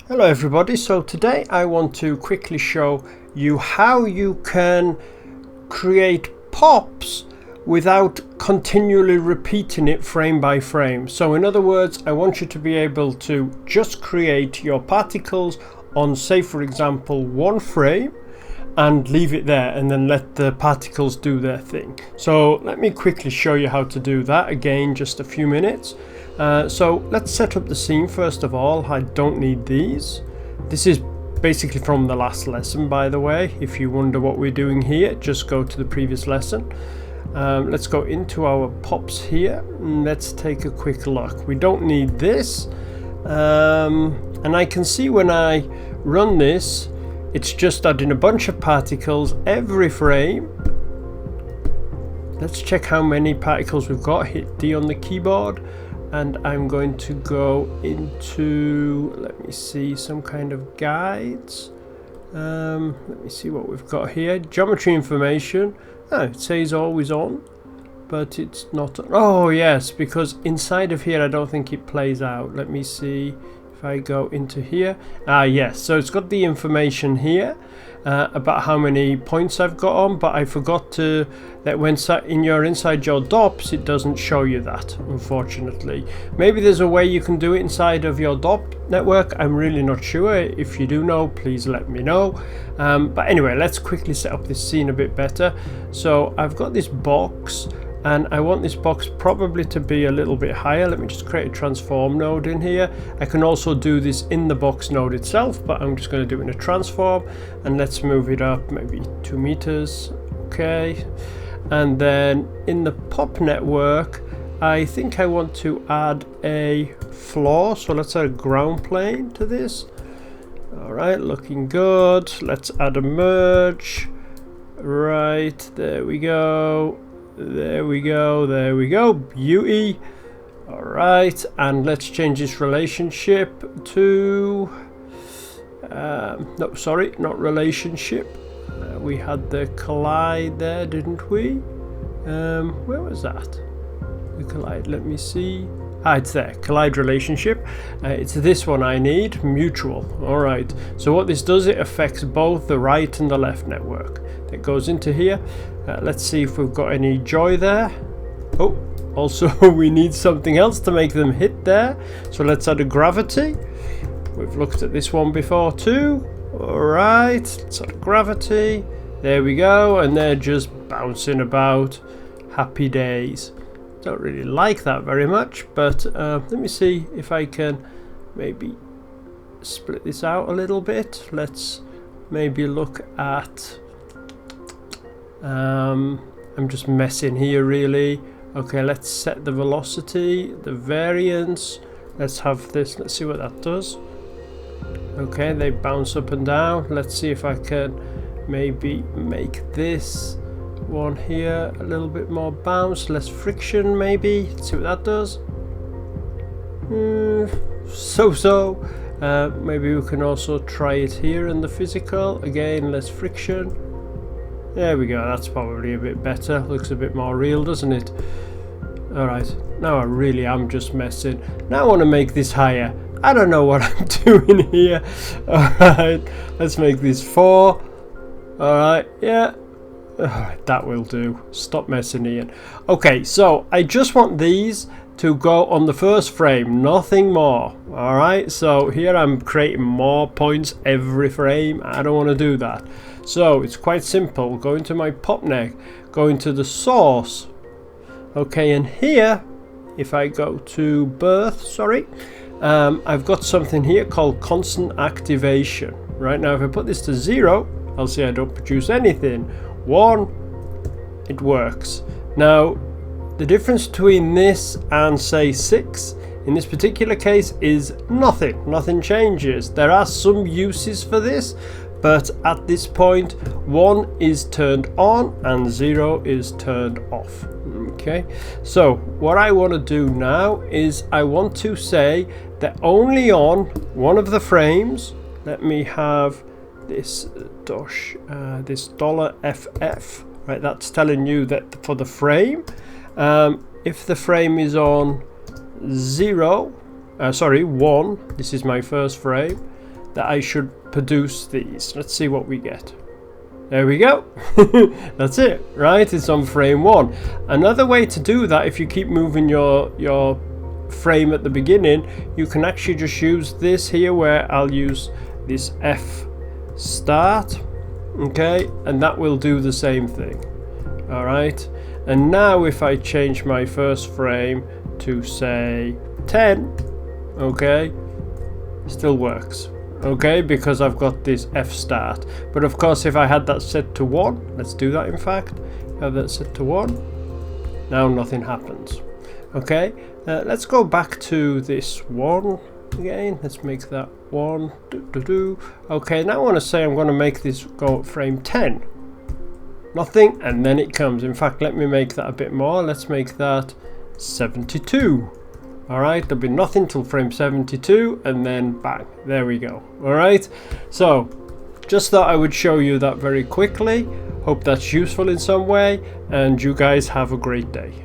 Hello everybody, so today I want to quickly show you how you can create pops without continually repeating it frame by frame. So in other words, I want you to be able to just create your particles on, say for example, one frame and leave it there and then let the particles do their thing. So let me quickly show you how to do that, again just a few minutes. So let's set up the scene first of all. I don't need these. This is basically from the last lesson, by the way. If you wonder what we're doing here, just go to the previous lesson. Let's go into our pops here and let's take a quick look. We don't need this, and I can see when I run this, it's just adding a bunch of particles every frame. Let's check how many particles we've got. Hit D on the keyboard. And I'm going to go into, let me see, some kind of guides. Let me see what we've got here. Geometry information. Oh, it says always on, but it's not. Oh yes, because inside of here I don't think it plays out. Let me see if I go into here. Yes, so it's got the information here about how many points I've got on, but I forgot to that when inside your DOPs it doesn't show you that, unfortunately. Maybe there's a way you can do it inside of your DOP network. I'm really not sure. If you do know, please let me know. But anyway, let's quickly set up this scene a bit better. So I've got this box and I want this box probably to be a little bit higher. Let me just create a transform node in here. I can also do this in the box node itself, but I'm just going to do it in a transform, and let's move it up maybe 2 meters. Okay, and then in the pop network I think I want to add a floor, so let's add a ground plane to this. All right, looking good. Let's add a merge. Right, there we go. There we go, there we go, beauty. All right, and let's change this relationship to no, sorry, not relationship. We had the collide there, didn't we? Where was that? The collide, let me see. It's there, collide relationship. It's this one I need, mutual. All right, so what this does, it affects both the right and the left network. That goes into here. Let's see if we've got any joy there. Oh, also we need something else to make them hit there. So let's add a gravity. We've looked at this one before too. All right, let's add gravity. There we go, and they're just bouncing about. Happy days. Don't really like that very much, but let me see if I can maybe split this out a little bit. Let's maybe look at I'm just messing here really. Okay, let's set the velocity, the variance. Let's have this, let's see what that does. Okay, they bounce up and down. Let's see if I can maybe make this one here a little bit more bounce, less friction maybe. Let's see what that does. So maybe we can also try it here in the physical. Again, less friction. There we go, that's probably a bit better. Looks a bit more real, doesn't it? Alright, now I really am just messing. Now I want to make this higher. I don't know what I'm doing here. Alright, let's make this 4. Alright, yeah. Alright, that will do. Stop messing, Ian. Okay, so I just want these to go on the first frame, nothing more. Alright, so here I'm creating more points every frame. I don't want to do that. So it's quite simple. Go into my pop neck, go into the source. Okay, and here, if I go to birth, sorry, I've got something here called constant activation. Right now, if I put this to 0, I'll see I don't produce anything. 1, it works. Now, the difference between this and say 6 in this particular case is nothing. Nothing changes. There are some uses for this, but at this point 1 is turned on and 0 is turned off. Okay, so what I want to do now is I want to say that only on one of the frames, let me have this this $FF, right? That's telling you that for the frame, if the frame is on 1, this is my first frame, that I should produce these. Let's see what we get. There we go. That's it, right? It's on frame 1. Another way to do that, if you keep moving your frame at the beginning, you can actually just use this here, where I'll use this F start, okay, and that will do the same thing. All right, and now if I change my first frame to say 10, okay, still works, okay, because I've got this F start. But of course, if I had that set to 1, let's do that. In fact, have that set to 1, now nothing happens. Okay, let's go back to this one again. Let's make that 1. Okay, now I want to say I'm going to make this go at frame 10. Nothing, and then it comes. In fact, let me make that a bit more. Let's make that 72. All right, there'll be nothing till frame 72, and then bang, there we go. All right, so just thought I would show you that very quickly. Hope that's useful in some way, and you guys have a great day.